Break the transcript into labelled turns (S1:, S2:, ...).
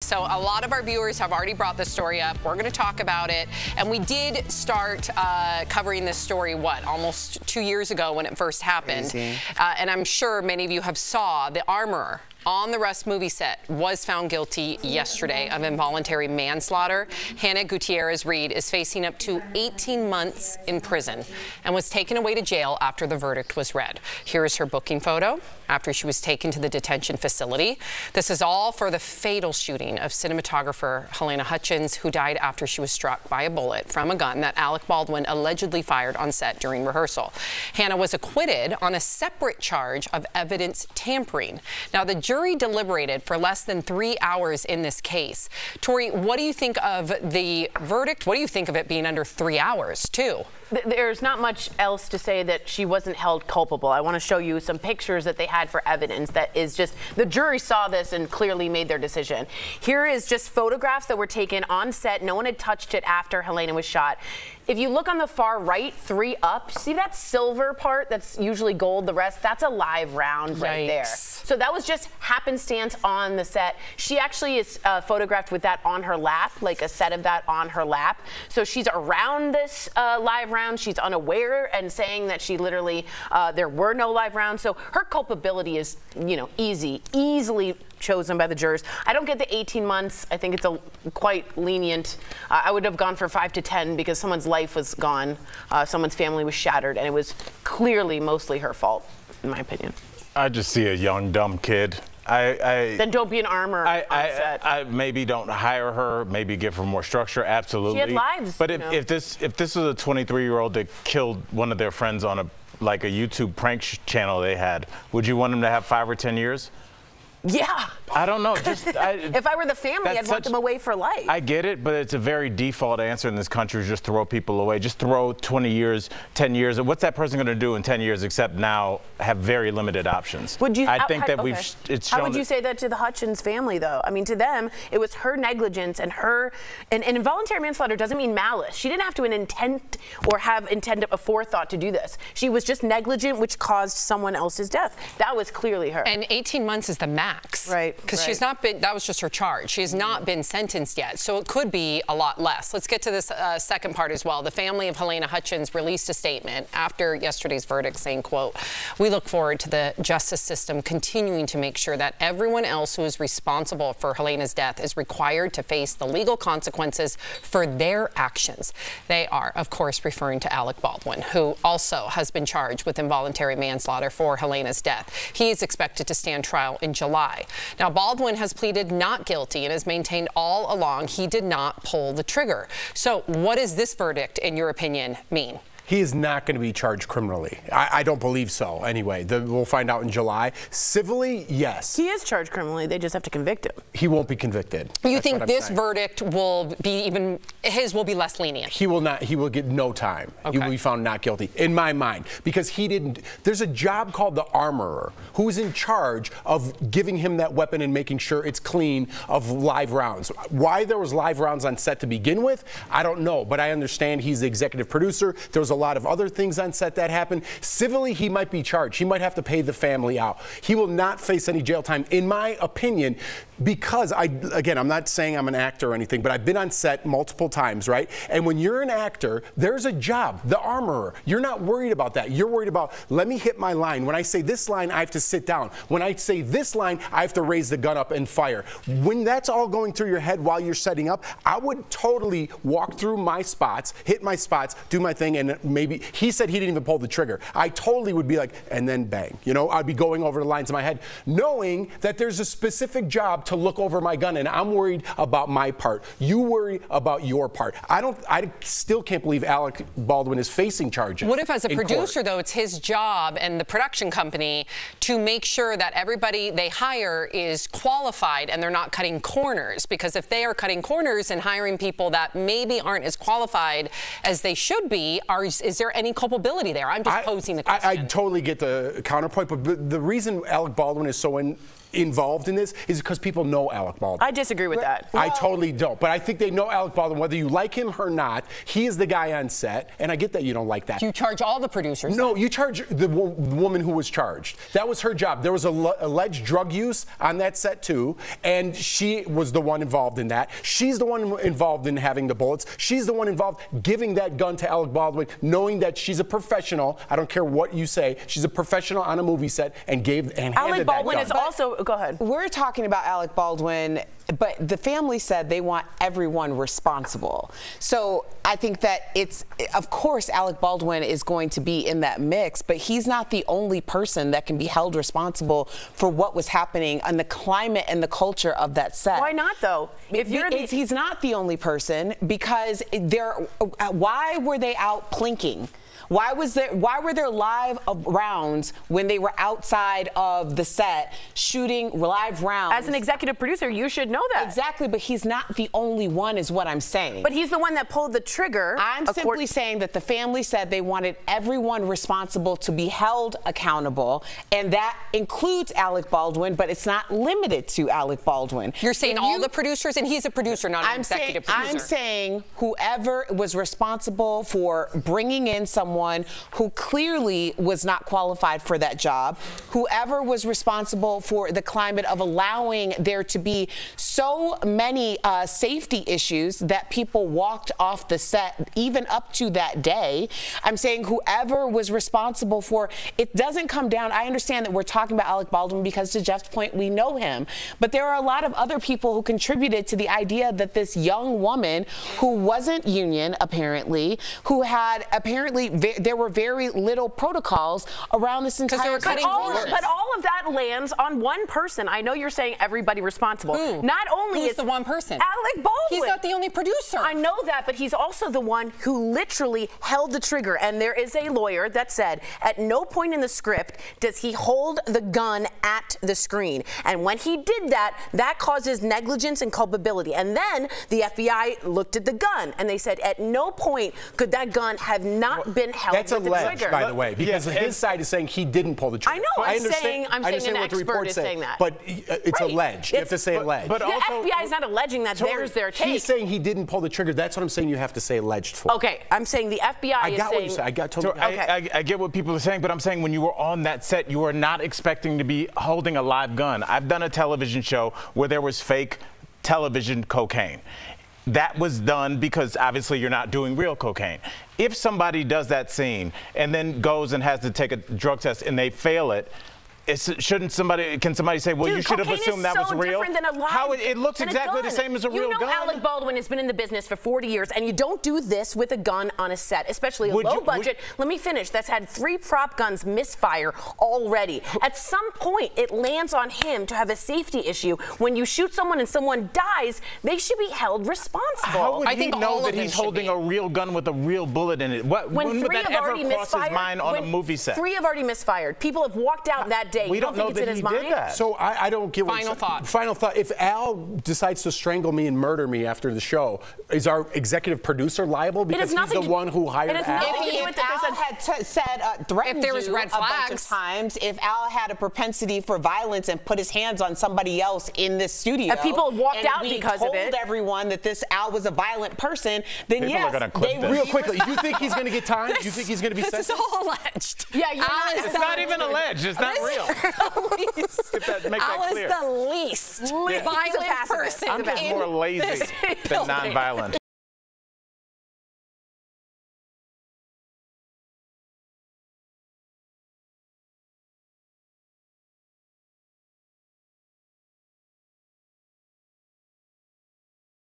S1: So a lot of our viewers have already brought this story up. We're going to talk about it. And we did start covering this story, almost 2 years ago when it first happened. And I'm sure many of you have saw the armorer on the Rust movie set was found guilty yesterday of involuntary manslaughter. Hannah Gutierrez Reed is facing up to 18 months in prison and was taken away to jail after the verdict was read. Here is her booking photo after she was taken to the detention facility. This is all for the fatal shooting of cinematographer Halyna Hutchins, who died after she was struck by a bullet from a gun that Alec Baldwin allegedly fired on set during rehearsal. Hannah was acquitted on a separate charge of evidence tampering. Now, the jury deliberated for less than 3 hours in this case. Tori, what do you think of the verdict? What do you think of it being under 3 hours, too?
S2: There's not much else to say that she wasn't held culpable. I want to show you some pictures that they had for evidence that is just, the jury saw this and clearly made their decision. Here is just photographs that were taken on set. No one had touched it after Halyna was shot. If you look on the far right, 3 up, see that silver part that's usually gold, the rest, that's a live round right there. So that was just happenstance on the set. She actually is photographed with that on her lap, like a set of that on her lap. So she's around this live round. She's unaware and saying that she literally, there were no live rounds. So her culpability is, easily chosen by the jurors. I don't get the 18 months. I think it's quite lenient. I would have gone for 5 to 10 because someone's life was gone. Someone's family was shattered, and it was clearly mostly her fault, in my opinion.
S3: I just see a young, dumb kid.
S2: Then don't be an armor on set.
S3: I maybe don't hire her, maybe give her more structure, absolutely.
S2: She had lives.
S3: But if this was a 23-year-old that killed one of their friends on a YouTube prank channel they had, would you want him to have 5 or 10 years?
S2: Yeah.
S3: I don't know.
S2: If I were the family, I'd want them away for life.
S3: I get it, but it's a very default answer in this country is just throw people away. Just throw 20 years, 10 years. What's that person going to do in 10 years except now have very limited options?
S2: Would you?
S3: I think that it's shown.
S2: How would you say that to the Hutchins family, though? I mean, to them, it was her negligence and and involuntary manslaughter doesn't mean malice. She didn't have to intent or have intended a forethought to do this. She was just negligent, which caused someone else's death. That was clearly her.
S1: And 18 months is the max.
S2: Right.
S1: Because she's not been, that was just her charge. She has not been sentenced yet, so it could be a lot less. Let's get to this second part as well. The family of Halyna Hutchins released a statement after yesterday's verdict saying, quote, "We look forward to the justice system continuing to make sure that everyone else who is responsible for Halyna's death is required to face the legal consequences for their actions." They are, of course, referring to Alec Baldwin, who also has been charged with involuntary manslaughter for Halyna's death. He is expected to stand trial in July. Now, Baldwin has pleaded not guilty and has maintained all along he did not pull the trigger. So what does this verdict, in your opinion, mean?
S4: He is not going to be charged criminally. I don't believe so, anyway. We'll find out in July. Civilly, yes.
S2: He is charged criminally. They just have to convict him.
S4: He won't be convicted.
S1: You think this verdict will be his will be less lenient?
S4: He will not. He will get no time.
S1: Okay.
S4: He will be found not guilty, in my mind, because he didn't. There's a job called the armorer who is in charge of giving him that weapon and making sure it's clean of live rounds. Why there was live rounds on set to begin with, I don't know, but I understand he's the executive producer. There was a lot of other things on set that happened. Civilly, he might be charged. He might have to pay the family out. He will not face any jail time, in my opinion, because again, I'm not saying I'm an actor or anything, but I've been on set multiple times, right? And when you're an actor, there's a job, the armorer. You're not worried about that. You're worried about, let me hit my line. When I say this line, I have to sit down. When I say this line, I have to raise the gun up and fire. When that's all going through your head while you're setting up, I would totally walk through my spots, hit my spots, do my thing, and maybe, he said he didn't even pull the trigger. I totally would be like, and then bang. I'd be going over the lines in my head, knowing that there's a specific job to look over my gun, and I'm worried about my part. You worry about your part. I still can't believe Alec Baldwin is facing charges.
S1: What if, as a producer, though, it's his job and the production company to make sure that everybody they hire is qualified and they're not cutting corners? Because if they are cutting corners and hiring people that maybe aren't as qualified as they should be, is there any culpability there? I'm just posing the question.
S4: I totally get the counterpoint, but the reason Alec Baldwin is so involved in this is because people know Alec Baldwin.
S2: I disagree with that.
S4: I totally don't. But I think they know Alec Baldwin, whether you like him or not. He is the guy on set, and I get that you don't like that.
S1: You charge all the producers?
S4: No, you charge the woman who was charged. That was her job. There was alleged drug use on that set too, and she was the one involved in that. She's the one involved in having the bullets. She's the one involved giving that gun to Alec Baldwin, knowing that she's a professional. I don't care what you say. She's a professional on a movie set and handed that gun.
S2: Alec Baldwin is also. Go ahead.
S5: We're talking about Alec Baldwin, but the family said they want everyone responsible. So I think that of course, Alec Baldwin is going to be in that mix, but he's not the only person that can be held responsible for what was happening and the climate and the culture of that set.
S2: Why not, though?
S5: He's not the only person, because why were they out plinking? Why were there live rounds when they were outside of the set shooting live rounds?
S2: As an executive producer, you should know that.
S5: Exactly, but he's not the only one, is what I'm saying.
S2: But he's the one that pulled the trigger.
S5: I'm simply saying that the family said they wanted everyone responsible to be held accountable, and that includes Alec Baldwin, but it's not limited to Alec Baldwin.
S1: You're saying all the producers, and he's a producer, not an executive producer.
S5: I'm saying whoever was responsible for bringing in someone who clearly was not qualified for that job, whoever was responsible for the climate of allowing there to be so many safety issues that people walked off the set even up to that day. I'm saying whoever was responsible for, it doesn't come down. I understand that we're talking about Alec Baldwin because, to Jeff's point, we know him, but there are a lot of other people who contributed to the idea that this young woman who wasn't union, apparently, who had there were very little protocols around this entire
S2: But all of that lands on one person. I know you're saying everybody responsible.
S1: Who?
S2: Not only
S1: Who's
S2: is
S1: the one person?
S2: Alec Baldwin.
S1: He's not the only producer.
S2: I know that, but he's also the one who literally held the trigger. And there is a lawyer that said at no point in the script does he hold the gun at the screen. And when he did that, that causes negligence and culpability. And then the FBI looked at the gun and they said at no point could that gun have not been held
S4: That's
S2: with the
S4: alleged,
S2: trigger.
S4: by the way, because his side is saying he didn't pull the trigger.
S2: I know. I'm saying
S4: I
S2: an
S4: understand what the
S2: expert
S4: report's
S2: is saying that.
S4: But it's alleged. You have to say alleged.
S2: But the FBI is not alleging that there's their take.
S4: He's saying he didn't pull the trigger. That's what I'm saying you have to say alleged for.
S2: Okay, I'm saying the FBI
S4: I
S2: is
S4: got
S2: saying...
S4: what you said. I got totally.
S3: I get what people are saying, but I'm saying when you were on that set, you were not expecting to be holding a live gun. I've done a television show where there was fake television cocaine. That was done because obviously you're not doing real cocaine. If somebody does that scene and then goes and has to take a drug test and they fail it, can somebody say, well,
S2: Dude,
S3: you should have assumed that was real?
S2: Different than a live,
S3: How it looks exactly the same as a real gun.
S2: You know Alec Baldwin has been in the business for 40 years, and you don't do this with a gun on a set, especially a low budget. Let me finish. That's had 3 prop guns misfire already. At some point, it lands on him to have a safety issue. When you shoot someone and someone dies, they should be held responsible.
S3: How would he know that he's holding a real gun with a real bullet in it? When would that ever cross his mind on a movie set?
S2: 3 have already misfired. People have walked out that day.
S3: We don't know that he did that.
S4: So I don't get what
S1: Final thought.
S4: Final thought. If Al decides to strangle me and murder me after the show, is our executive producer liable because he's the one who hired Al?
S5: If Al had threatened you a bunch of times, if Al had a propensity for violence and put his hands on somebody else in this studio,
S2: and people walked out because of it,
S5: told everyone that this Al was a violent person, then
S3: people
S5: yes,
S3: are gonna clip this.
S4: Real quickly, you think he's going to get time? You think he's going to be sentenced?
S1: This is all alleged.
S2: Yeah,
S3: it's not even alleged. It's not real.
S1: Al is the least violent person.
S3: I'm just more lazy than non-violent.